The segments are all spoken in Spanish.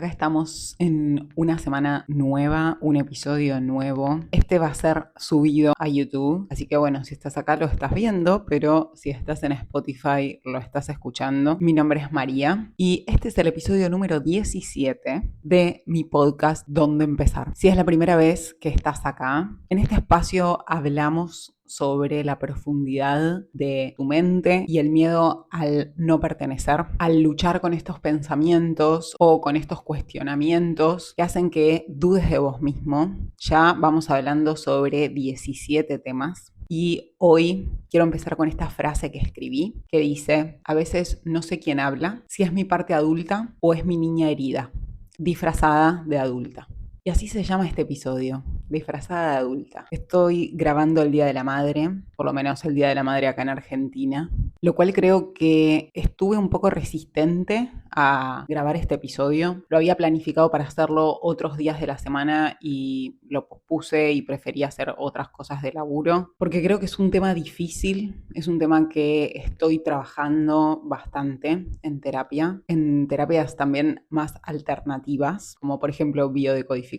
Acá estamos en una semana nueva, un episodio nuevo. Este va a ser subido a YouTube, así que bueno, si estás acá lo estás viendo, pero si estás en Spotify lo estás escuchando. Mi nombre es María y este es el episodio número 17 de mi podcast ¿Dónde empezar? Si es la primera vez que estás acá, en este espacio hablamos sobre la profundidad de tu mente y el miedo al no pertenecer, al luchar con estos pensamientos o con estos cuestionamientos que hacen que dudes de vos mismo. Ya vamos hablando sobre 17 temas. Y hoy quiero empezar con esta frase que escribí, que dice: a veces no sé quién habla, si es mi parte adulta o es mi niña herida, disfrazada de adulta. Y así se llama este episodio, disfrazada de adulta. Estoy grabando el Día de la Madre, por lo menos el Día de la Madre acá en Argentina, lo cual creo que estuve un poco resistente a grabar este episodio. Lo había planificado para hacerlo otros días de la semana y lo pospuse y preferí hacer otras cosas de laburo, porque creo que es un tema difícil, es un tema que estoy trabajando bastante en terapias también más alternativas, como por ejemplo biodecodificación.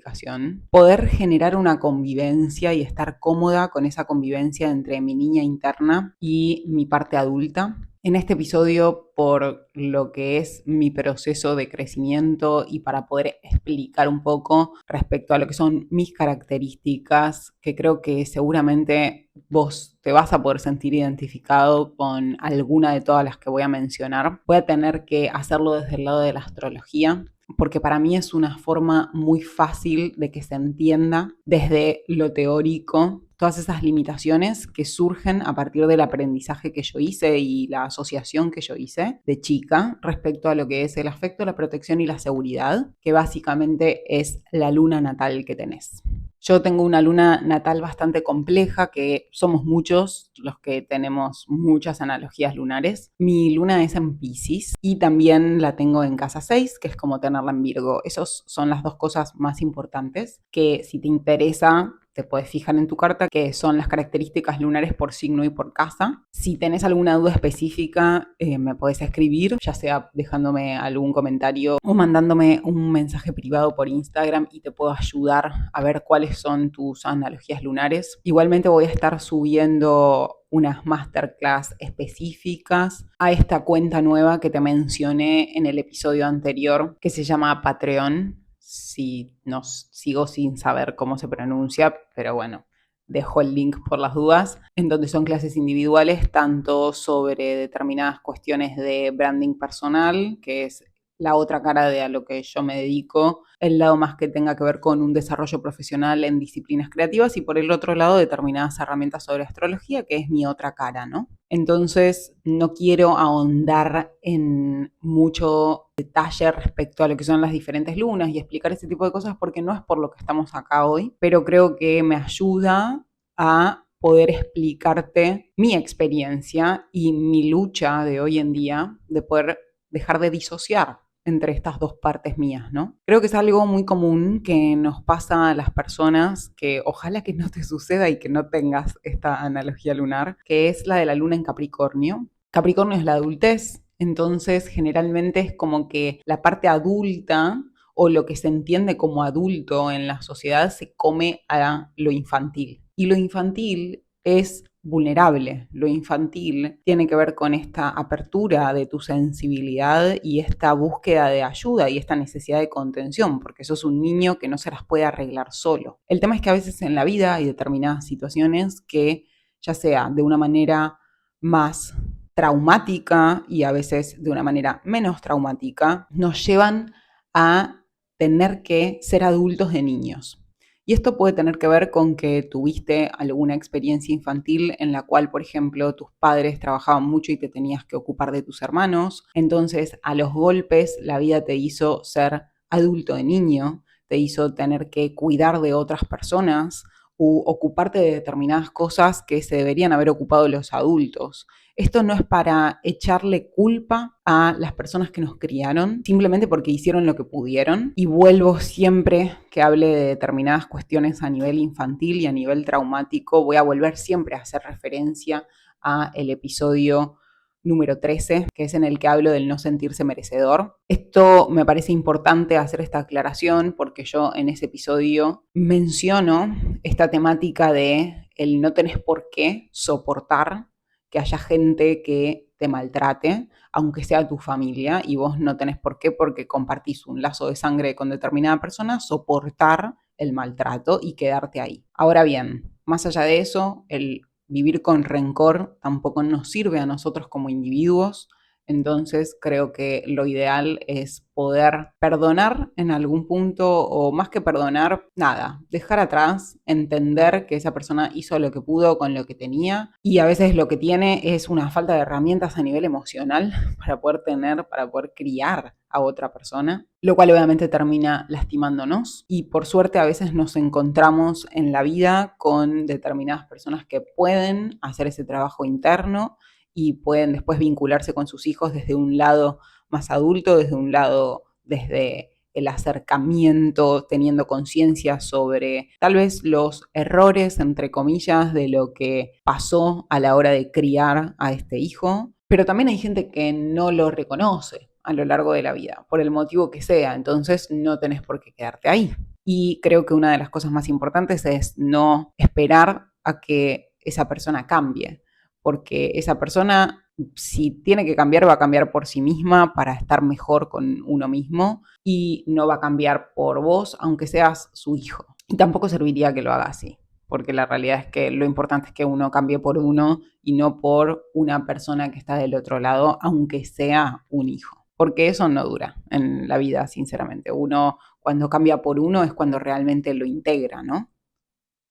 Poder generar una convivencia y estar cómoda con esa convivencia entre mi niña interna y mi parte adulta. En este episodio, por lo que es mi proceso de crecimiento y para poder explicar un poco respecto a lo que son mis características, que creo que seguramente vos te vas a poder sentir identificado con alguna de todas las que voy a mencionar, voy a tener que hacerlo desde el lado de la astrología, porque para mí es una forma muy fácil de que se entienda desde lo teórico todas esas limitaciones que surgen a partir del aprendizaje que yo hice y la asociación que yo hice de chica respecto a lo que es el afecto, la protección y la seguridad, que básicamente es la luna natal que tenés. Yo tengo una luna natal bastante compleja, que somos muchos los que tenemos muchas analogías lunares. Mi luna es en Piscis y también la tengo en casa 6, que es como tenerla en Virgo. Esas son las dos cosas más importantes que, si te interesa, te puedes fijar en tu carta, que son las características lunares por signo y por casa. Si tenés alguna duda específica, me podés escribir, ya sea dejándome algún comentario o mandándome un mensaje privado por Instagram y te puedo ayudar a ver cuáles son tus analogías lunares. Igualmente voy a estar subiendo unas masterclass específicas a esta cuenta nueva que te mencioné en el episodio anterior, que se llama Patreon. Si no, sigo sin saber cómo se pronuncia, pero bueno, dejo el link por las dudas, en donde son clases individuales, tanto sobre determinadas cuestiones de branding personal, que es la otra cara de a lo que yo me dedico, el lado más que tenga que ver con un desarrollo profesional en disciplinas creativas, y por el otro lado determinadas herramientas sobre astrología, que es mi otra cara, ¿no? Entonces no quiero ahondar en mucho detalle respecto a lo que son las diferentes lunas y explicar ese tipo de cosas, porque no es por lo que estamos acá hoy, pero creo que me ayuda a poder explicarte mi experiencia y mi lucha de hoy en día de poder dejar de disociar entre estas dos partes mías, ¿no? Creo que es algo muy común que nos pasa a las personas, que ojalá que no te suceda y que no tengas esta analogía lunar, que es la de la luna en Capricornio. Capricornio es la adultez, entonces generalmente es como que la parte adulta o lo que se entiende como adulto en la sociedad se come a lo infantil. Y lo infantil es vulnerable. Lo infantil tiene que ver con esta apertura de tu sensibilidad y esta búsqueda de ayuda y esta necesidad de contención, porque sos un niño que no se las puede arreglar solo. El tema es que a veces en la vida hay determinadas situaciones que, ya sea de una manera más traumática y a veces de una manera menos traumática, nos llevan a tener que ser adultos de niños. Y esto puede tener que ver con que tuviste alguna experiencia infantil en la cual, por ejemplo, tus padres trabajaban mucho y te tenías que ocupar de tus hermanos. Entonces, a los golpes, la vida te hizo ser adulto de niño, te hizo tener que cuidar de otras personas u ocuparte de determinadas cosas que se deberían haber ocupado los adultos. Esto no es para echarle culpa a las personas que nos criaron, simplemente porque hicieron lo que pudieron. Y vuelvo siempre que hable de determinadas cuestiones a nivel infantil y a nivel traumático, voy a volver siempre a hacer referencia a el episodio número 13, que es en el que hablo del no sentirse merecedor. Esto me parece importante hacer esta aclaración porque yo en ese episodio menciono esta temática de el no tenés por qué soportar que haya gente que te maltrate, aunque sea tu familia, y vos no tenés por qué, porque compartís un lazo de sangre con determinada persona, soportar el maltrato y quedarte ahí. Ahora bien, más allá de eso, el vivir con rencor tampoco nos sirve a nosotros como individuos. Entonces creo que lo ideal es poder perdonar en algún punto, o más que perdonar, nada, dejar atrás, entender que esa persona hizo lo que pudo con lo que tenía, y a veces lo que tiene es una falta de herramientas a nivel emocional para poder criar a otra persona, lo cual obviamente termina lastimándonos, y por suerte a veces nos encontramos en la vida con determinadas personas que pueden hacer ese trabajo interno y pueden después vincularse con sus hijos desde un lado más adulto, desde el acercamiento, teniendo conciencia sobre tal vez los errores, entre comillas, de lo que pasó a la hora de criar a este hijo. Pero también hay gente que no lo reconoce a lo largo de la vida, por el motivo que sea, entonces no tenés por qué quedarte ahí. Y creo que una de las cosas más importantes es no esperar a que esa persona cambie, porque esa persona, si tiene que cambiar, va a cambiar por sí misma para estar mejor con uno mismo, y no va a cambiar por vos, aunque seas su hijo. Y tampoco serviría que lo haga así, porque la realidad es que lo importante es que uno cambie por uno y no por una persona que está del otro lado, aunque sea un hijo. Porque eso no dura en la vida, sinceramente. Uno, cuando cambia por uno, es cuando realmente lo integra, ¿no?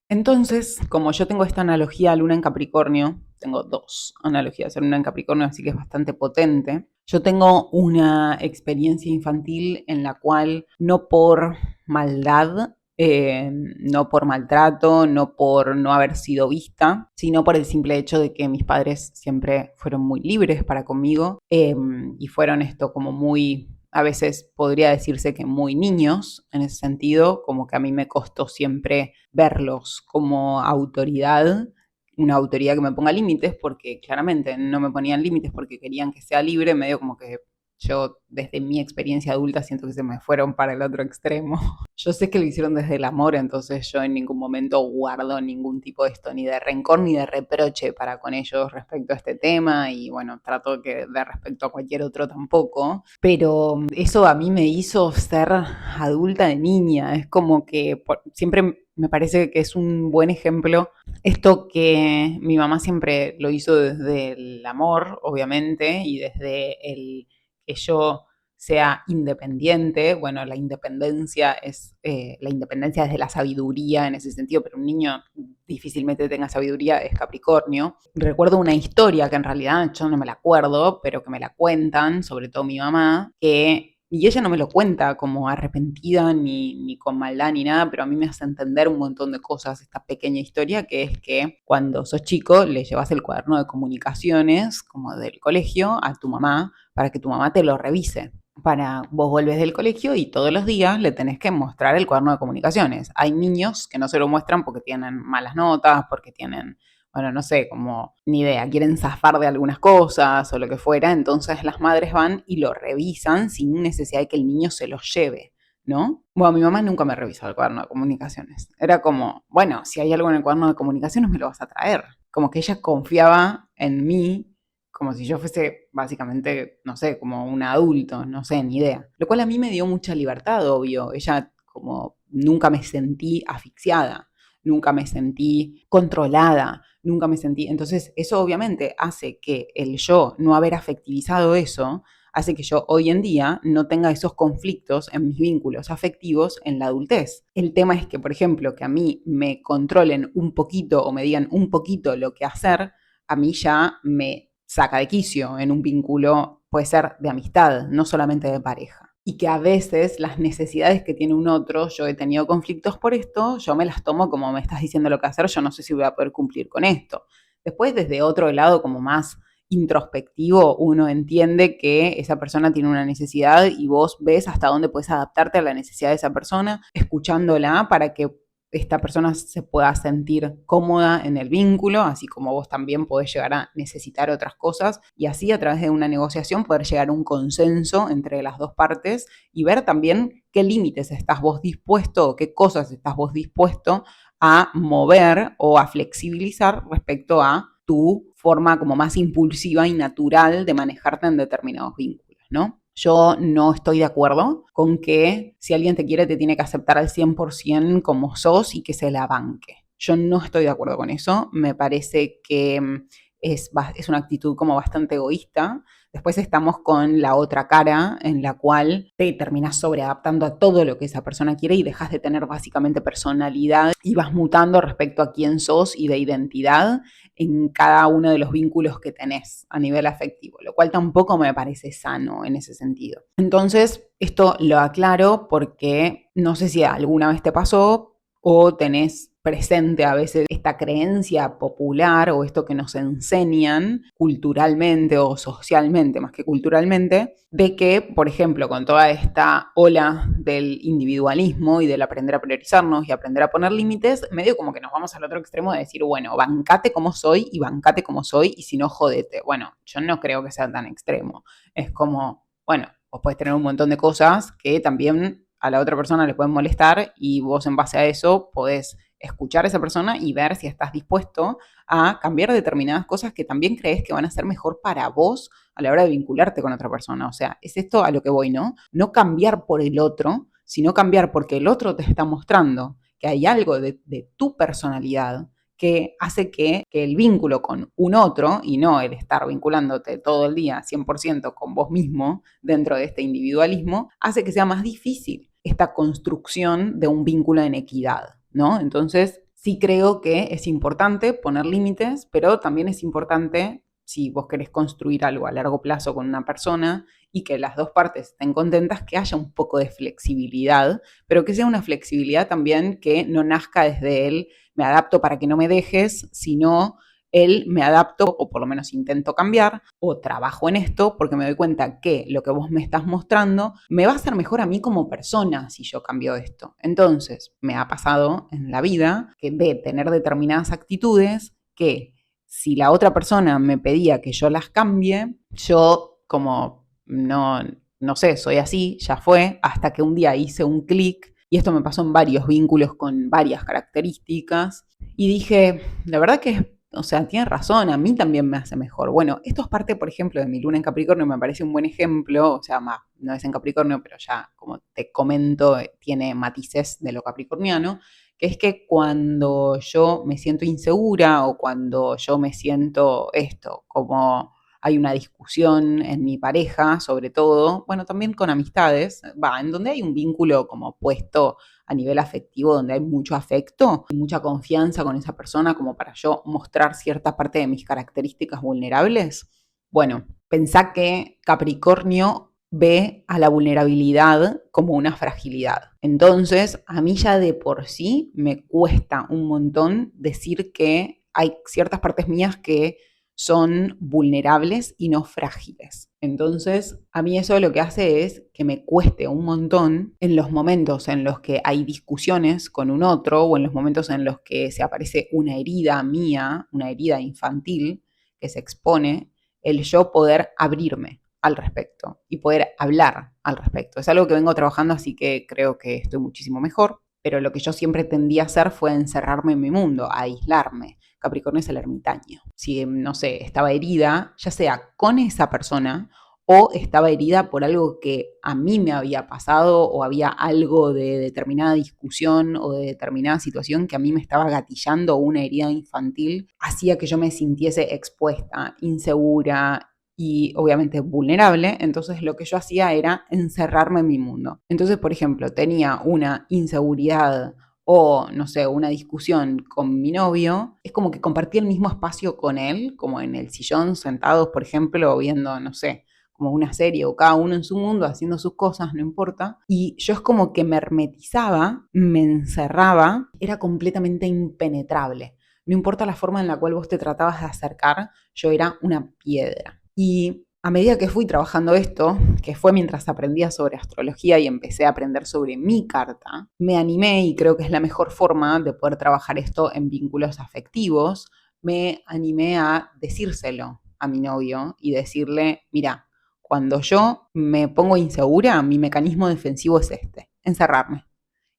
Entonces, como yo tengo esta analogía a Luna en Capricornio, tengo dos analogías a Luna en Capricornio, así que es bastante potente. Yo tengo una experiencia infantil en la cual, no por maldad, no por maltrato, no por no haber sido vista, sino por el simple hecho de que mis padres siempre fueron muy libres para conmigo, y fueron esto como muy, a veces podría decirse que muy niños en ese sentido, como que a mí me costó siempre verlos como autoridad, una autoridad que me ponga límites, porque claramente no me ponían límites porque querían que sea libre, medio como que yo desde mi experiencia adulta siento que se me fueron para el otro extremo. Yo sé que lo hicieron desde el amor, entonces yo en ningún momento guardo ningún tipo de esto, ni de rencor ni de reproche para con ellos respecto a este tema, y bueno, trato que de respecto a cualquier otro tampoco, pero eso a mí me hizo ser adulta de niña. Es como que siempre me parece que es un buen ejemplo esto, que mi mamá siempre lo hizo desde el amor, obviamente, y desde el que yo sea independiente. Bueno, la independencia es la independencia desde la sabiduría en ese sentido, pero un niño difícilmente tenga sabiduría, es Capricornio. Recuerdo una historia que en realidad yo no me la acuerdo, pero que me la cuentan, sobre todo mi mamá, y ella no me lo cuenta como arrepentida ni con maldad ni nada, pero a mí me hace entender un montón de cosas esta pequeña historia, que es que cuando sos chico le llevas el cuaderno de comunicaciones como del colegio a tu mamá para que tu mamá te lo revise. Vos volvés del colegio y todos los días le tenés que mostrar el cuaderno de comunicaciones. Hay niños que no se lo muestran porque tienen malas notas, porque tienen, bueno, no sé, como ni idea, quieren zafar de algunas cosas o lo que fuera, entonces las madres van y lo revisan sin necesidad de que el niño se lo lleve, ¿no? Bueno, mi mamá nunca me revisó el cuaderno de comunicaciones. Era como, bueno, si hay algo en el cuaderno de comunicaciones me lo vas a traer. Como que ella confiaba en mí, como si yo fuese básicamente, no sé, como un adulto, no sé, ni idea. Lo cual a mí me dio mucha libertad, obvio. Ella, como nunca me sentí asfixiada, nunca me sentí controlada, nunca me sentí. Entonces, eso obviamente hace que el yo no haber afectivizado eso, hace que yo hoy en día no tenga esos conflictos en mis vínculos afectivos en la adultez. El tema es que, por ejemplo, que a mí me controlen un poquito o me digan un poquito lo que hacer, a mí ya me saca de quicio en un vínculo, puede ser de amistad, no solamente de pareja. Y que a veces las necesidades que tiene un otro, yo he tenido conflictos por esto, yo me las tomo como me estás diciendo lo que hacer, yo no sé si voy a poder cumplir con esto. Después, desde otro lado, como más introspectivo, uno entiende que esa persona tiene una necesidad y vos ves hasta dónde puedes adaptarte a la necesidad de esa persona, escuchándola para que esta persona se pueda sentir cómoda en el vínculo, así como vos también podés llegar a necesitar otras cosas, y así a través de una negociación poder llegar a un consenso entre las dos partes y ver también qué límites estás vos dispuesto o qué cosas estás vos dispuesto a mover o a flexibilizar respecto a tu forma como más impulsiva y natural de manejarte en determinados vínculos, ¿no? Yo no estoy de acuerdo con que si alguien te quiere te tiene que aceptar al 100% como sos y que se la banque. Yo no estoy de acuerdo con eso. Me parece que es una actitud como bastante egoísta. Después estamos con la otra cara en la cual te terminas sobreadaptando a todo lo que esa persona quiere y dejas de tener básicamente personalidad y vas mutando respecto a quién sos y de identidad en cada uno de los vínculos que tenés a nivel afectivo, lo cual tampoco me parece sano en ese sentido. Entonces, esto lo aclaro porque no sé si alguna vez te pasó o tenés presente a veces esta creencia popular o esto que nos enseñan culturalmente o socialmente, más que culturalmente, de que, por ejemplo, con toda esta ola del individualismo y del aprender a priorizarnos y aprender a poner límites, medio como que nos vamos al otro extremo de decir, bueno, bancate como soy y bancate como soy y si no, jodete. Bueno, yo no creo que sea tan extremo. Es como, bueno, vos podés tener un montón de cosas que también a la otra persona le pueden molestar y vos en base a eso podés escuchar a esa persona y ver si estás dispuesto a cambiar determinadas cosas que también crees que van a ser mejor para vos a la hora de vincularte con otra persona. O sea, es esto a lo que voy, ¿no? No cambiar por el otro, sino cambiar porque el otro te está mostrando que hay algo de tu personalidad que hace que el vínculo con un otro, y no el estar vinculándote todo el día 100% con vos mismo dentro de este individualismo, hace que sea más difícil esta construcción de un vínculo en equidad, ¿no? Entonces, sí creo que es importante poner límites, pero también es importante, si vos querés construir algo a largo plazo con una persona y que las dos partes estén contentas, que haya un poco de flexibilidad, pero que sea una flexibilidad también que no nazca desde él, me adapto para que no me dejes, sino él me adapto o por lo menos intento cambiar o trabajo en esto porque me doy cuenta que lo que vos me estás mostrando me va a hacer mejor a mí como persona si yo cambio esto. Entonces, me ha pasado en la vida que de tener determinadas actitudes que si la otra persona me pedía que yo las cambie, yo como no sé, soy así, ya fue, hasta que un día hice un clic y esto me pasó en varios vínculos con varias características y dije, la verdad que, o sea, tiene razón, a mí también me hace mejor. Bueno, esto es parte, por ejemplo, de mi luna en Capricornio, me parece un buen ejemplo, o sea, no es en Capricornio, pero ya, como te comento, tiene matices de lo capricorniano, que es que cuando yo me siento insegura o cuando yo me siento esto, como hay una discusión en mi pareja, sobre todo, bueno, también con amistades, en donde hay un vínculo como puesto a nivel afectivo, donde hay mucho afecto y mucha confianza con esa persona como para yo mostrar cierta parte de mis características vulnerables. Bueno, pensá que Capricornio ve a la vulnerabilidad como una fragilidad. Entonces, a mí ya de por sí me cuesta un montón decir que hay ciertas partes mías que son vulnerables y no frágiles. Entonces, a mí eso lo que hace es que me cueste un montón en los momentos en los que hay discusiones con un otro o en los momentos en los que se aparece una herida mía, una herida infantil que se expone, el yo poder abrirme al respecto y poder hablar al respecto. Es algo que vengo trabajando, así que creo que estoy muchísimo mejor, pero lo que yo siempre tendí a hacer fue encerrarme en mi mundo, a aislarme. Capricornio es el ermitaño. Si, no sé, estaba herida, ya sea con esa persona o estaba herida por algo que a mí me había pasado o había algo de determinada discusión o de determinada situación que a mí me estaba gatillando una herida infantil, hacía que yo me sintiese expuesta, insegura y obviamente vulnerable. Entonces lo que yo hacía era encerrarme en mi mundo. Entonces, por ejemplo, tenía una inseguridad o, no sé, una discusión con mi novio, es como que compartí el mismo espacio con él, como en el sillón, sentados, por ejemplo, viendo, no sé, como una serie o cada uno en su mundo haciendo sus cosas, no importa. Y yo es como que me hermetizaba, me encerraba, era completamente impenetrable. No importa la forma en la cual vos te tratabas de acercar, yo era una piedra. Y a medida que fui trabajando esto, que fue mientras aprendía sobre astrología y empecé a aprender sobre mi carta, me animé, y creo que es la mejor forma de poder trabajar esto en vínculos afectivos, me animé a decírselo a mi novio y decirle, mira, cuando yo me pongo insegura, mi mecanismo defensivo es este, encerrarme.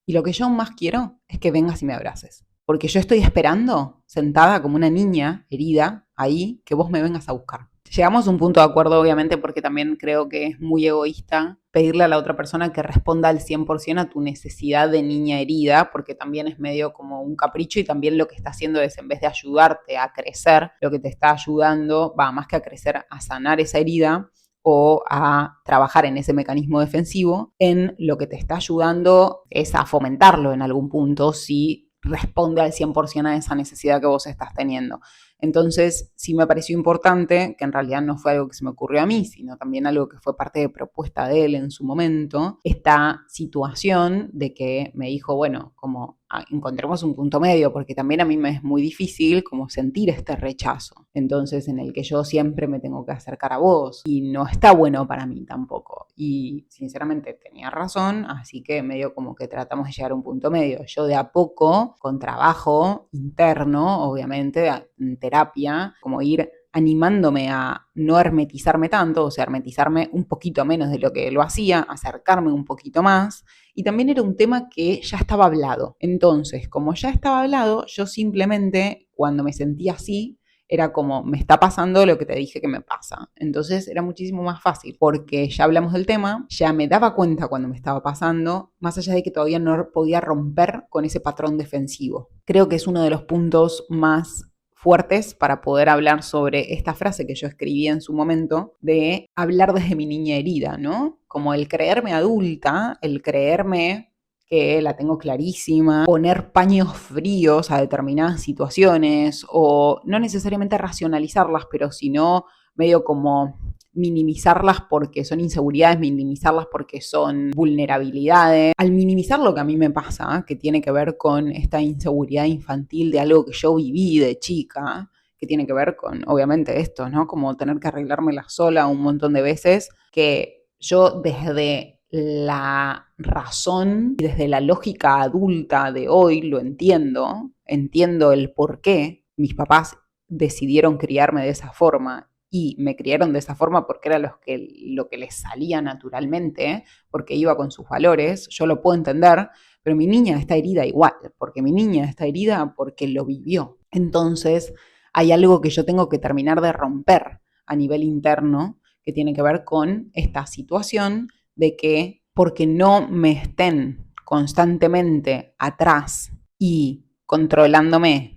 Y lo que yo más quiero es que vengas y me abraces. Porque yo estoy esperando, sentada como una niña herida, ahí, que vos me vengas a buscar. Llegamos a un punto de acuerdo, obviamente, porque también creo que es muy egoísta pedirle a la otra persona que responda al 100% a tu necesidad de niña herida, porque también es medio como un capricho, y también lo que está haciendo es, en vez de ayudarte a crecer, lo que te está ayudando, va más que a crecer, a sanar esa herida o a trabajar en ese mecanismo defensivo, en lo que te está ayudando es a fomentarlo en algún punto si responde al 100% a esa necesidad que vos estás teniendo. Entonces, sí me pareció importante, que en realidad no fue algo que se me ocurrió a mí, sino también algo que fue parte de propuesta de él en su momento, esta situación de que me dijo, bueno, como encontremos un punto medio, porque también a mí me es muy difícil como sentir este rechazo, entonces en el que yo siempre me tengo que acercar a vos y no está bueno para mí tampoco, y sinceramente tenía razón, así que medio como que tratamos de llegar a un punto medio, yo de a poco, con trabajo interno, obviamente, en terapia, como ir animándome a no hermetizarme tanto, o sea, hermetizarme un poquito menos de lo que lo hacía, acercarme un poquito más, y también era un tema que ya estaba hablado. Entonces, como ya estaba hablado, yo simplemente, cuando me sentía así, era como, me está pasando lo que te dije que me pasa. Entonces era muchísimo más fácil, porque ya hablamos del tema, ya me daba cuenta cuando me estaba pasando, más allá de que todavía no podía romper con ese patrón defensivo. Creo que es uno de los puntos más fuertes para poder hablar sobre esta frase que yo escribí en su momento, de hablar desde mi niña herida, ¿no? Como el creerme adulta, el creerme que la tengo clarísima, poner paños fríos a determinadas situaciones, o no necesariamente racionalizarlas, pero sino medio como minimizarlas porque son inseguridades, minimizarlas porque son vulnerabilidades. Al minimizar lo que a mí me pasa, que tiene que ver con esta inseguridad infantil de algo que yo viví de chica, que tiene que ver con, obviamente, esto, ¿no? Como tener que arreglármela sola un montón de veces, que yo desde la razón y desde la lógica adulta de hoy lo entiendo, entiendo el por qué mis papás decidieron criarme de esa forma, y me criaron de esa forma porque era lo que les salía naturalmente, porque iba con sus valores, yo lo puedo entender, pero mi niña está herida igual, porque mi niña está herida porque lo vivió. Entonces, hay algo que yo tengo que terminar de romper a nivel interno, que tiene que ver con esta situación de que porque no me estén constantemente atrás y controlándome,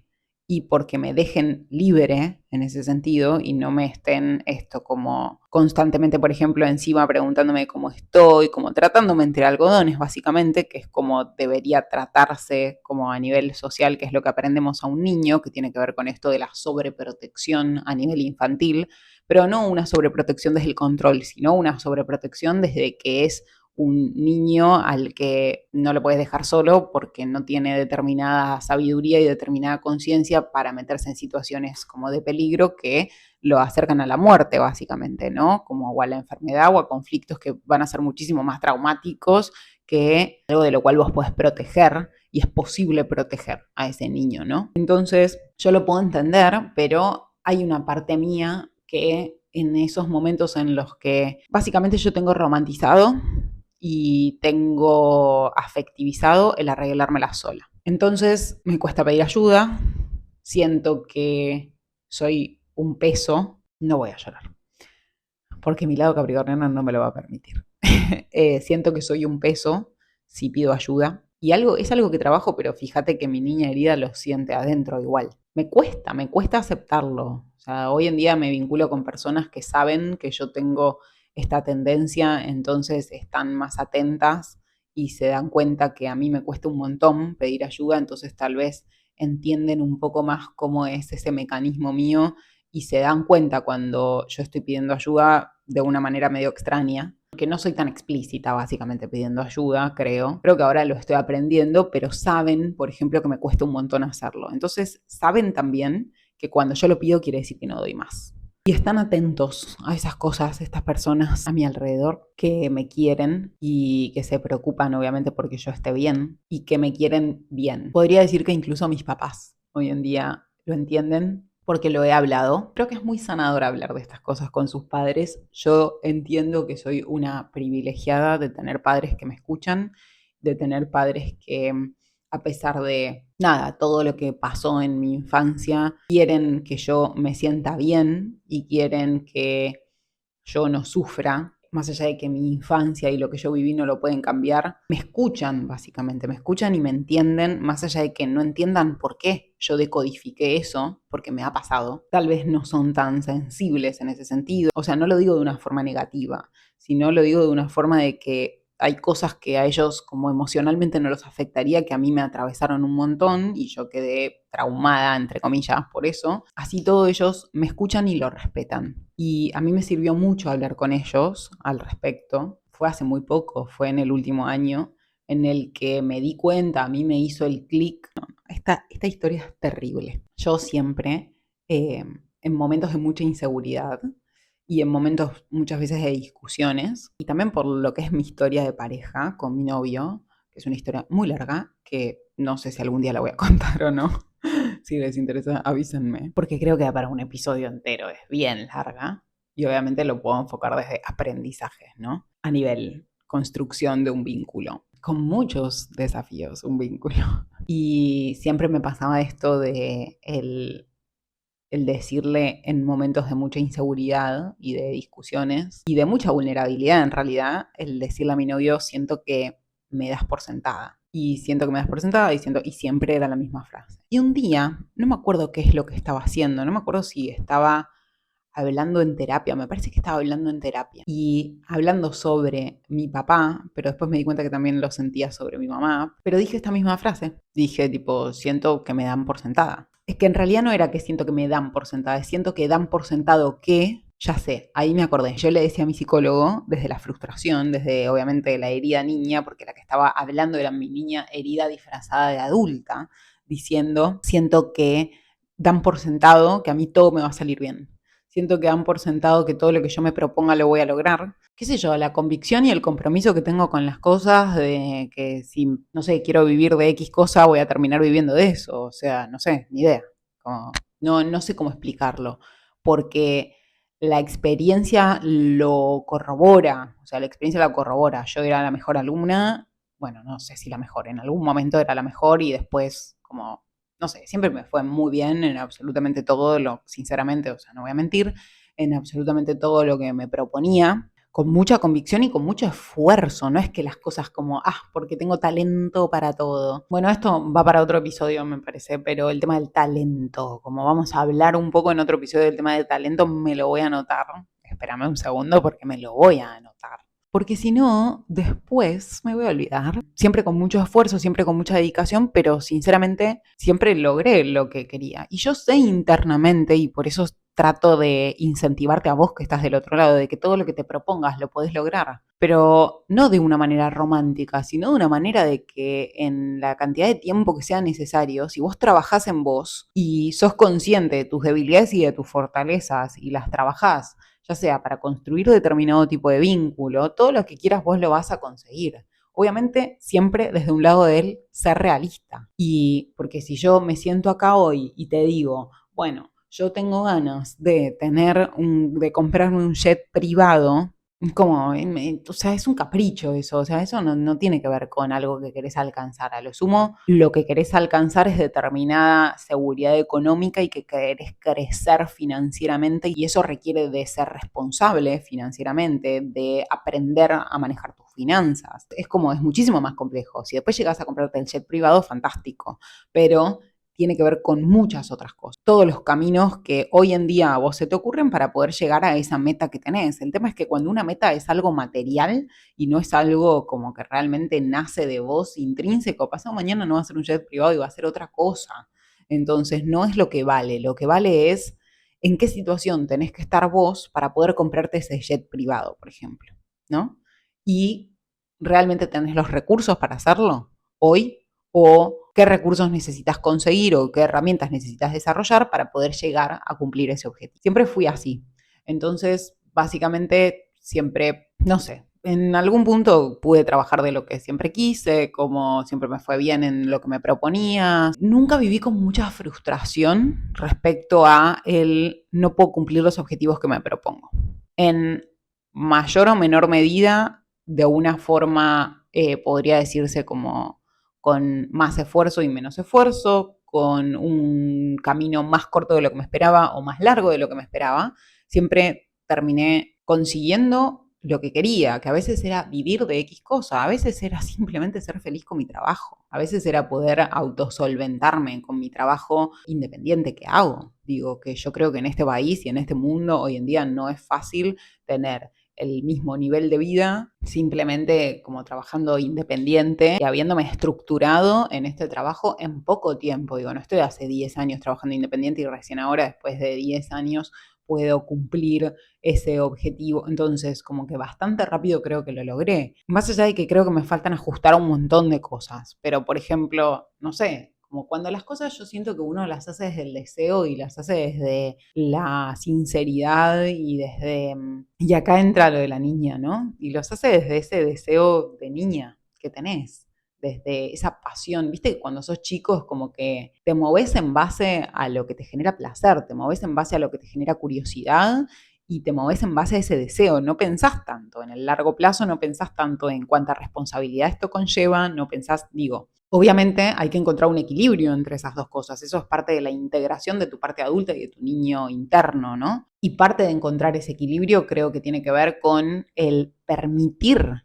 y porque me dejen libre en ese sentido y no me estén esto como constantemente, por ejemplo, encima preguntándome cómo estoy, como tratándome entre algodones básicamente, que es como debería tratarse como a nivel social, que es lo que aprendemos a un niño, que tiene que ver con esto de la sobreprotección a nivel infantil, pero no una sobreprotección desde el control, sino una sobreprotección desde que es un niño al que no lo puedes dejar solo porque no tiene determinada sabiduría y determinada conciencia para meterse en situaciones como de peligro que lo acercan a la muerte, básicamente, ¿no? Como o a la enfermedad o a conflictos que van a ser muchísimo más traumáticos que algo de lo cual vos podés proteger, y es posible proteger a ese niño, ¿no? Entonces, yo lo puedo entender, pero hay una parte mía que en esos momentos en los que básicamente yo tengo romantizado y tengo afectivizado el arreglármela sola. Entonces me cuesta pedir ayuda, siento que soy un peso, no voy a llorar, porque mi lado capricorniano no me lo va a permitir. Siento que soy un peso si pido ayuda, y es algo que trabajo, pero fíjate que mi niña herida lo siente adentro igual. Me cuesta aceptarlo. O sea, hoy en día me vinculo con personas que saben que yo tengo esta tendencia, entonces están más atentas y se dan cuenta que a mí me cuesta un montón pedir ayuda, entonces tal vez entienden un poco más cómo es ese mecanismo mío y se dan cuenta cuando yo estoy pidiendo ayuda de una manera medio extraña, que no soy tan explícita básicamente pidiendo ayuda, creo. Creo que ahora lo estoy aprendiendo, pero saben, por ejemplo, que me cuesta un montón hacerlo. Entonces, saben también que cuando yo lo pido quiere decir que no doy más. Y están atentos a esas cosas, estas personas a mi alrededor que me quieren y que se preocupan obviamente porque yo esté bien y que me quieren bien. Podría decir que incluso mis papás hoy en día lo entienden porque lo he hablado. Creo que es muy sanador hablar de estas cosas con sus padres. Yo entiendo que soy una privilegiada de tener padres que me escuchan, de tener padres que a pesar de nada, todo lo que pasó en mi infancia, quieren que yo me sienta bien y quieren que yo no sufra, más allá de que mi infancia y lo que yo viví no lo pueden cambiar, me escuchan básicamente, me escuchan y me entienden, más allá de que no entiendan por qué yo decodifiqué eso, porque me ha pasado. Tal vez no son tan sensibles en ese sentido, o sea, no lo digo de una forma negativa, sino lo digo de una forma de que hay cosas que a ellos como emocionalmente no los afectaría, que a mí me atravesaron un montón y yo quedé traumada, entre comillas, por eso. Así todos ellos me escuchan y lo respetan. Y a mí me sirvió mucho hablar con ellos al respecto. Fue hace muy poco, fue en el último año, en el que me di cuenta, a mí me hizo el clic. Esta historia es terrible. Yo siempre, en momentos de mucha inseguridad, y en momentos muchas veces de discusiones, y también por lo que es mi historia de pareja con mi novio, que es una historia muy larga, que no sé si algún día la voy a contar o no. Si les interesa, avísenme, porque creo que da para un episodio entero, es bien larga, y obviamente lo puedo enfocar desde aprendizajes, ¿no? A nivel construcción de un vínculo, con muchos desafíos, un vínculo. Y siempre me pasaba esto de el decirle en momentos de mucha inseguridad y de discusiones y de mucha vulnerabilidad en realidad, el decirle a mi novio, siento que me das por sentada. Y siento que me das por sentada y siempre era la misma frase. Y un día, no me acuerdo qué es lo que estaba haciendo, no me acuerdo si estaba hablando en terapia, me parece que estaba hablando en terapia y hablando sobre mi papá, pero después me di cuenta que también lo sentía sobre mi mamá, pero dije esta misma frase, dije tipo, siento que me dan por sentada. Es que en realidad no era que siento que me dan por sentada, es siento que dan por sentado que, ya sé, ahí me acordé, yo le decía a mi psicólogo desde la frustración, desde obviamente la herida niña, porque la que estaba hablando era mi niña herida disfrazada de adulta, diciendo, siento que dan por sentado que a mí todo me va a salir bien. Siento que dan por sentado que todo lo que yo me proponga lo voy a lograr. Qué sé yo, la convicción y el compromiso que tengo con las cosas, de que si, no sé, quiero vivir de X cosa, voy a terminar viviendo de eso. O sea, no sé, ni idea. Como, no sé cómo explicarlo, porque la experiencia lo corrobora, o sea, la experiencia la corrobora. Yo era la mejor alumna, bueno, no sé si la mejor, en algún momento era la mejor y después como no sé, siempre me fue muy bien en absolutamente todo lo, sinceramente, o sea, no voy a mentir, en absolutamente todo lo que me proponía, con mucha convicción y con mucho esfuerzo, no es que las cosas como, porque tengo talento para todo. Bueno, esto va para otro episodio, me parece, pero el tema del talento, como vamos a hablar un poco en otro episodio del tema del talento, me lo voy a anotar. Espérame un segundo porque me lo voy a anotar. Porque si no, después me voy a olvidar. Siempre con mucho esfuerzo, siempre con mucha dedicación, pero sinceramente siempre logré lo que quería. Y yo sé internamente, y por eso trato de incentivarte a vos que estás del otro lado, de que todo lo que te propongas lo podés lograr. Pero no de una manera romántica, sino de una manera de que en la cantidad de tiempo que sea necesario, si vos trabajás en vos y sos consciente de tus debilidades y de tus fortalezas y las trabajás, ya sea para construir determinado tipo de vínculo, todo lo que quieras vos lo vas a conseguir. Obviamente siempre desde un lado de él ser realista. Y porque si yo me siento acá hoy y te digo, bueno, yo tengo ganas de de comprarme un jet privado, como, o sea, es un capricho eso, o sea, eso no tiene que ver con algo que querés alcanzar. A lo sumo, lo que querés alcanzar es determinada seguridad económica y que querés crecer financieramente y eso requiere de ser responsable financieramente, de aprender a manejar tus finanzas. Es muchísimo más complejo. Si después llegas a comprarte el jet privado, fantástico, pero tiene que ver con muchas otras cosas. Todos los caminos que hoy en día a vos se te ocurren para poder llegar a esa meta que tenés. El tema es que cuando una meta es algo material y no es algo como que realmente nace de vos intrínseco, pasado mañana no va a ser un jet privado y va a ser otra cosa. Entonces no es lo que vale es en qué situación tenés que estar vos para poder comprarte ese jet privado, por ejemplo, ¿no? Y realmente tenés los recursos para hacerlo hoy o qué recursos necesitas conseguir o qué herramientas necesitas desarrollar para poder llegar a cumplir ese objetivo. Siempre fui así. Entonces, básicamente, siempre, no sé, en algún punto pude trabajar de lo que siempre quise, como siempre me fue bien en lo que me proponía. Nunca viví con mucha frustración respecto a el no puedo cumplir los objetivos que me propongo. En mayor o menor medida, de una forma, podría decirse como con más esfuerzo y menos esfuerzo, con un camino más corto de lo que me esperaba o más largo de lo que me esperaba, siempre terminé consiguiendo lo que quería, que a veces era vivir de X cosa, a veces era simplemente ser feliz con mi trabajo, a veces era poder autosolventarme con mi trabajo independiente que hago. Digo que yo creo que en este país y en este mundo hoy en día no es fácil tener el mismo nivel de vida simplemente como trabajando independiente y habiéndome estructurado en este trabajo en poco tiempo. Digo, no estoy hace 10 años trabajando independiente y recién ahora, después de 10 años, puedo cumplir ese objetivo. Entonces, como que bastante rápido creo que lo logré. Más allá de que creo que me faltan ajustar un montón de cosas. Pero, por ejemplo, no sé, como cuando las cosas yo siento que uno las hace desde el deseo y las hace desde la sinceridad y desde... Y acá entra lo de la niña, ¿no? Y los hace desde ese deseo de niña que tenés, desde esa pasión. Viste que cuando sos chico es como que te moves en base a lo que te genera placer, te moves en base a lo que te genera curiosidad y te moves en base a ese deseo. No pensás tanto en el largo plazo, no pensás tanto en cuánta responsabilidad esto conlleva, no pensás, digo, obviamente hay que encontrar un equilibrio entre esas dos cosas. Eso es parte de la integración de tu parte adulta y de tu niño interno, ¿no? Y parte de encontrar ese equilibrio creo que tiene que ver con el permitir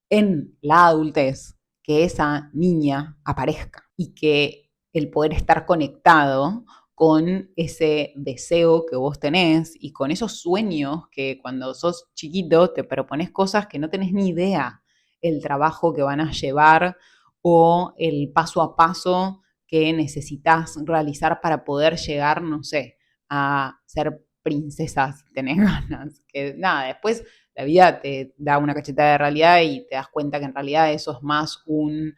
en la adultez que esa niña aparezca y que el poder estar conectado con ese deseo que vos tenés y con esos sueños que cuando sos chiquito te propones cosas que no tenés ni idea el trabajo que van a llevar o el paso a paso que necesitas realizar para poder llegar, no sé, a ser princesa si tenés ganas. Que nada, después la vida te da una cachetada de realidad y te das cuenta que en realidad eso es más un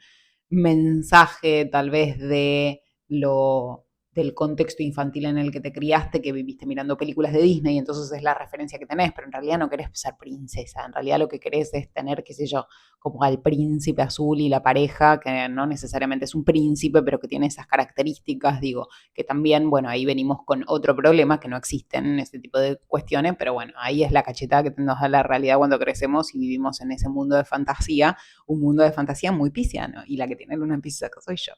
mensaje tal vez de lo del contexto infantil en el que te criaste, que viviste mirando películas de Disney, y entonces es la referencia que tenés, pero en realidad no querés ser princesa, en realidad lo que querés es tener, qué sé yo, como al príncipe azul y la pareja, que no necesariamente es un príncipe, pero que tiene esas características, digo, que también, bueno, ahí venimos con otro problema, que no existen ese tipo de cuestiones, pero bueno, ahí es la cachetada que nos da la realidad cuando crecemos y vivimos en ese mundo de fantasía, un mundo de fantasía muy pisciano, y la que tiene luna en Piscis acá soy yo.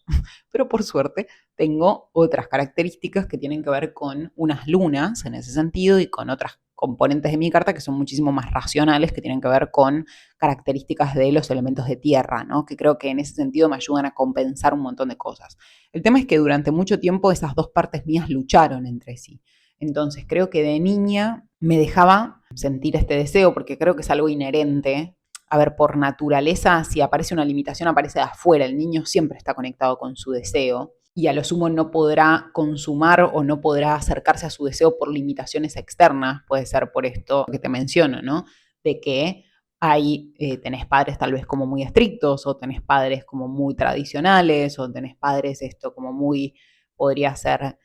Pero por suerte tengo otras características que tienen que ver con unas lunas en ese sentido y con otras componentes de mi carta que son muchísimo más racionales, que tienen que ver con características de los elementos de tierra, ¿no? Que creo que en ese sentido me ayudan a compensar un montón de cosas. El tema es que durante mucho tiempo esas dos partes mías lucharon entre sí. Entonces creo que de niña me dejaba sentir este deseo, porque creo que es algo inherente. A ver, por naturaleza, si aparece una limitación, aparece de afuera. El niño siempre está conectado con su deseo y a lo sumo no podrá consumar o no podrá acercarse a su deseo por limitaciones externas. Puede ser por esto que te menciono, ¿no? De que tenés padres tal vez como muy estrictos o tenés padres como muy tradicionales o tenés padres esto como muy, podría ser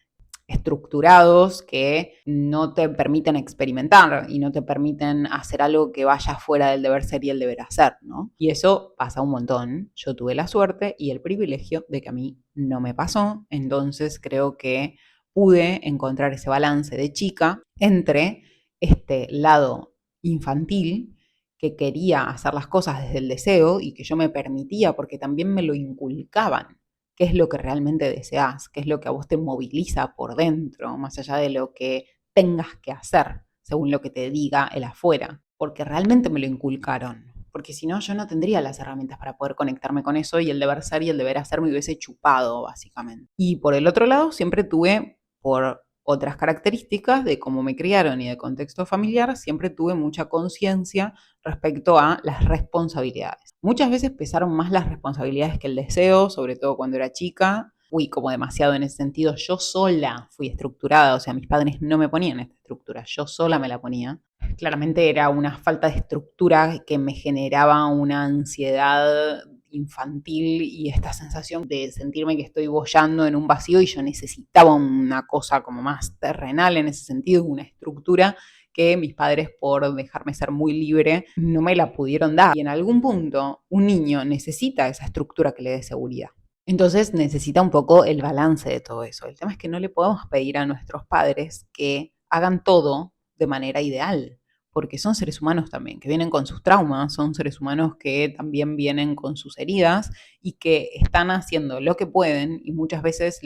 estructurados que no te permiten experimentar y no te permiten hacer algo que vaya fuera del deber ser y el deber hacer, ¿no? Y eso pasa un montón. Yo tuve la suerte y el privilegio de que a mí no me pasó, entonces creo que pude encontrar ese balance de chica entre este lado infantil que quería hacer las cosas desde el deseo y que yo me permitía porque también me lo inculcaban. ¿Qué es lo que realmente deseas? ¿Qué es lo que a vos te moviliza por dentro, más allá de lo que tengas que hacer, según lo que te diga el afuera? Porque realmente me lo inculcaron. Porque si no, yo no tendría las herramientas para poder conectarme con eso y el deber ser y el deber hacer me hubiese chupado, básicamente. Y por el otro lado, siempre tuve, por otras características de cómo me criaron y de contexto familiar, siempre tuve mucha conciencia respecto a las responsabilidades. Muchas veces pesaron más las responsabilidades que el deseo, sobre todo cuando era chica. Fui como demasiado en ese sentido. Yo sola fui estructurada, o sea, mis padres no me ponían esta estructura, yo sola me la ponía. Claramente era una falta de estructura que me generaba una ansiedad infantil y esta sensación de sentirme que estoy boyando en un vacío y yo necesitaba una cosa como más terrenal en ese sentido, una estructura que mis padres, por dejarme ser muy libre, no me la pudieron dar. Y en algún punto un niño necesita esa estructura que le dé seguridad. Entonces necesita un poco el balance de todo eso. El tema es que no le podemos pedir a nuestros padres que hagan todo de manera ideal, porque son seres humanos también, que vienen con sus traumas, son seres humanos que también vienen con sus heridas y que están haciendo lo que pueden y muchas veces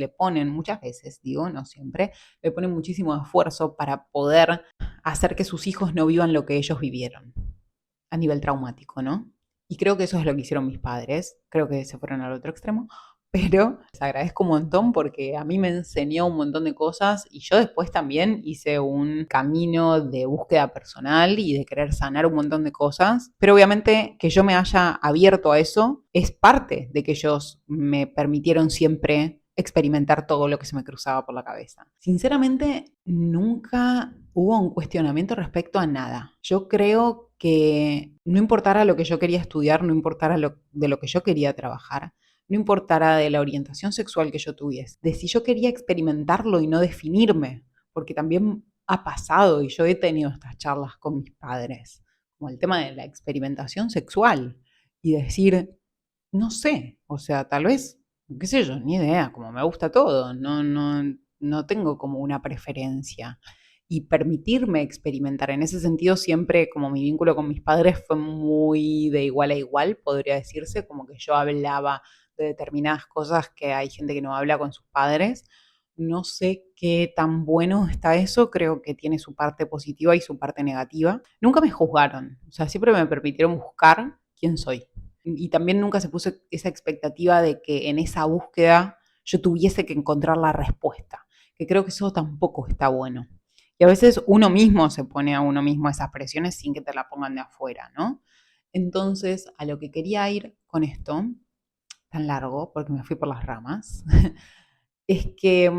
digo, no siempre, le ponen muchísimo esfuerzo para poder hacer que sus hijos no vivan lo que ellos vivieron a nivel traumático, ¿no? Y creo que eso es lo que hicieron mis padres, creo que se fueron al otro extremo, pero les agradezco un montón porque a mí me enseñó un montón de cosas y yo después también hice un camino de búsqueda personal y de querer sanar un montón de cosas, pero obviamente que yo me haya abierto a eso es parte de que ellos me permitieron siempre experimentar todo lo que se me cruzaba por la cabeza. Sinceramente, nunca hubo un cuestionamiento respecto a nada. Yo creo que no importara lo que yo quería estudiar, no importara de lo que yo quería trabajar, no importara de la orientación sexual que yo tuviese, de si yo quería experimentarlo y no definirme, porque también ha pasado y yo he tenido estas charlas con mis padres, como el tema de la experimentación sexual y decir, no sé, o sea, tal vez, qué sé yo, ni idea, como me gusta todo, no tengo como una preferencia. Y permitirme experimentar. En ese sentido, siempre como mi vínculo con mis padres fue muy de igual a igual, podría decirse, como que yo hablaba de determinadas cosas que hay gente que no habla con sus padres. No sé qué tan bueno está eso, creo que tiene su parte positiva y su parte negativa. Nunca me juzgaron, o sea, siempre me permitieron buscar quién soy. Y también nunca se puso esa expectativa de que en esa búsqueda yo tuviese que encontrar la respuesta, que creo que eso tampoco está bueno. Y a veces uno mismo se pone a uno mismo esas presiones sin que te la pongan de afuera, ¿no? Entonces, a lo que quería ir con esto, tan largo, porque me fui por las ramas, es que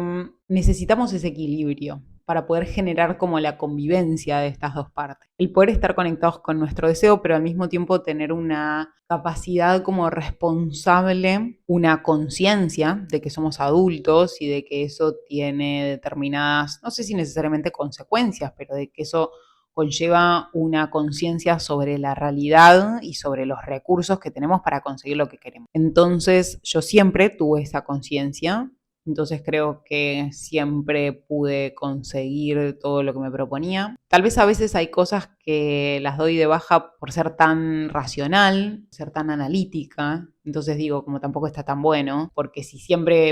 necesitamos ese equilibrio para poder generar como la convivencia de estas dos partes. El poder estar conectados con nuestro deseo, pero al mismo tiempo tener una capacidad como responsable, una conciencia de que somos adultos y de que eso tiene determinadas, no sé si necesariamente consecuencias, pero de que eso conlleva una conciencia sobre la realidad y sobre los recursos que tenemos para conseguir lo que queremos. Entonces, yo siempre tuve esa conciencia. Entonces creo que siempre pude conseguir todo lo que me proponía. Tal vez a veces hay cosas que las doy de baja por ser tan racional, ser tan analítica. Entonces digo, como tampoco está tan bueno, porque si siempre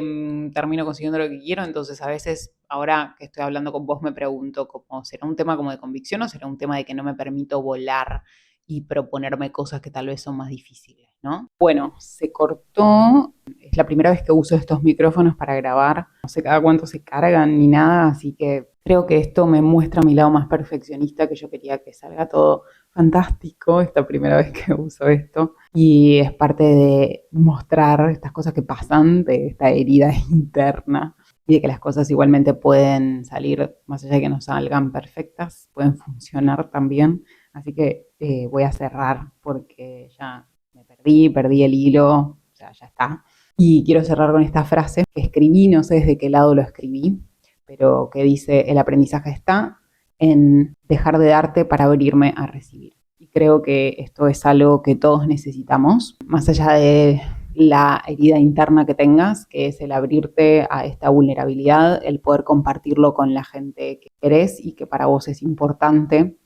termino consiguiendo lo que quiero, entonces a veces, ahora que estoy hablando con vos, me pregunto, como, ¿será un tema como de convicción o será un tema de que no me permito volar y proponerme cosas que tal vez son más difíciles, ¿no? Bueno, se cortó. Es la primera vez que uso estos micrófonos para grabar. No sé cada cuánto se cargan ni nada, así que creo que esto me muestra mi lado más perfeccionista, que yo quería que salga todo fantástico. Esta primera vez que uso esto. Y es parte de mostrar estas cosas que pasan, de esta herida interna. Y de que las cosas igualmente pueden salir, más allá de que no salgan perfectas, pueden funcionar también. Así que voy a cerrar porque ya me perdí el hilo, o sea, ya está. Y quiero cerrar con esta frase que escribí, no sé desde qué lado lo escribí, pero que dice, el aprendizaje está en dejar de darte para abrirme a recibir. Y creo que esto es algo que todos necesitamos, más allá de la herida interna que tengas, que es el abrirte a esta vulnerabilidad, el poder compartirlo con la gente que querés y que para vos es importante,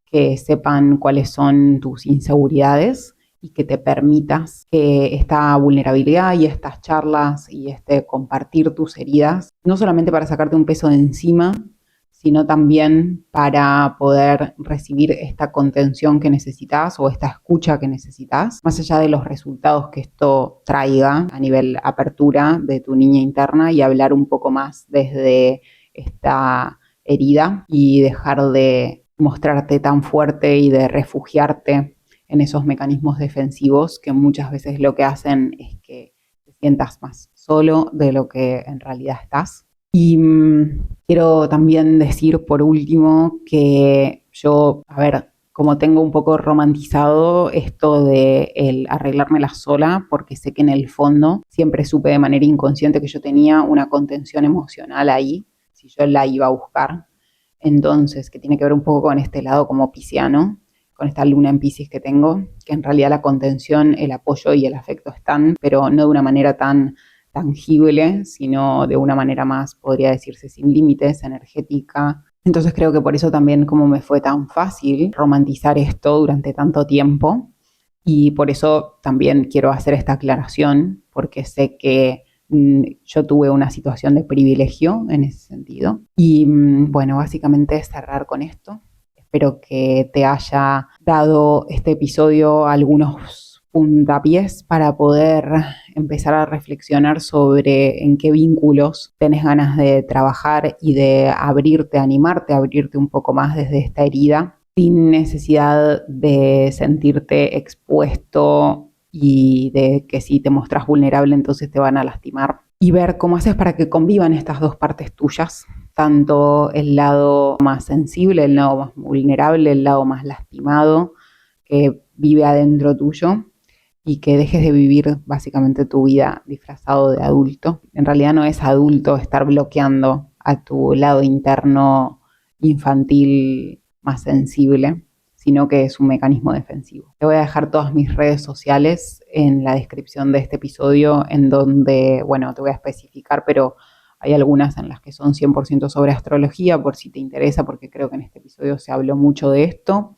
que sepan cuáles son tus inseguridades y que te permitas que esta vulnerabilidad y estas charlas y este compartir tus heridas, no solamente para sacarte un peso de encima, sino también para poder recibir esta contención que necesitas o esta escucha que necesitas, más allá de los resultados que esto traiga a nivel apertura de tu niña interna y hablar un poco más desde esta herida y dejar de mostrarte tan fuerte y de refugiarte en esos mecanismos defensivos que muchas veces lo que hacen es que te sientas más solo de lo que en realidad estás. Y quiero también decir por último que yo, como tengo un poco romantizado esto de el arreglármela sola, porque sé que en el fondo siempre supe de manera inconsciente que yo tenía una contención emocional ahí, si yo la iba a buscar. Entonces, que tiene que ver un poco con este lado como pisciano, con esta luna en Piscis que tengo, que en realidad la contención, el apoyo y el afecto están, pero no de una manera tan tangible, sino de una manera más, podría decirse, sin límites, energética. Entonces creo que por eso también como me fue tan fácil romantizar esto durante tanto tiempo, y por eso también quiero hacer esta aclaración, porque sé que yo tuve una situación de privilegio en ese sentido. Y bueno, básicamente cerrar con esto. Espero que te haya dado este episodio algunos puntapiés para poder empezar a reflexionar sobre en qué vínculos tenés ganas de trabajar y de abrirte, animarte a abrirte un poco más desde esta herida, sin necesidad de sentirte expuesto y de que si te mostrás vulnerable entonces te van a lastimar. Y ver cómo haces para que convivan estas dos partes tuyas, tanto el lado más sensible, el lado más vulnerable, el lado más lastimado que vive adentro tuyo, y que dejes de vivir básicamente tu vida disfrazado de adulto. En realidad no es adulto estar bloqueando a tu lado interno infantil más sensible, sino que es un mecanismo defensivo. Te voy a dejar todas mis redes sociales en la descripción de este episodio, en donde, bueno, te voy a especificar, pero hay algunas en las que son 100% sobre astrología, por si te interesa, porque creo que en este episodio se habló mucho de esto.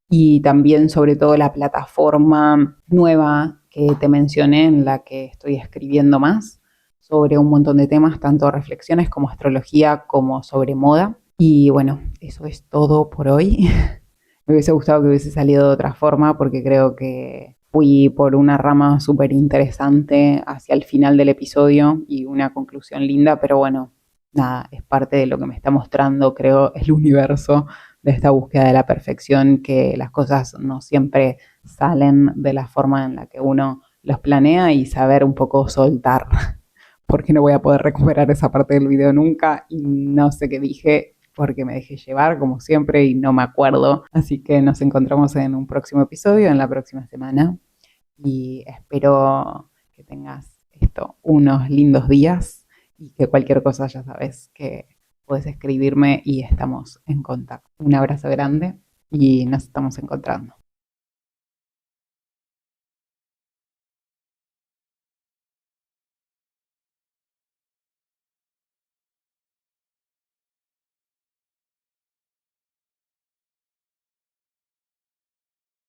Y también sobre todo la plataforma nueva que te mencioné, en la que estoy escribiendo más sobre un montón de temas, tanto reflexiones como astrología, como sobre moda. Y bueno, eso es todo por hoy. Me hubiese gustado que hubiese salido de otra forma, porque creo que fui por una rama súper interesante hacia el final del episodio y una conclusión linda, pero bueno, nada, es parte de lo que me está mostrando, creo, el universo, de esta búsqueda de la perfección, que las cosas no siempre salen de la forma en la que uno los planea, y saber un poco soltar, porque no voy a poder recuperar esa parte del video nunca y no sé qué dije porque me dejé llevar como siempre y no me acuerdo. Así que nos encontramos en un próximo episodio, en la próxima semana, y espero que tengas unos lindos días, y que cualquier cosa ya sabes que puedes escribirme y estamos en contacto. Un abrazo grande y nos estamos encontrando.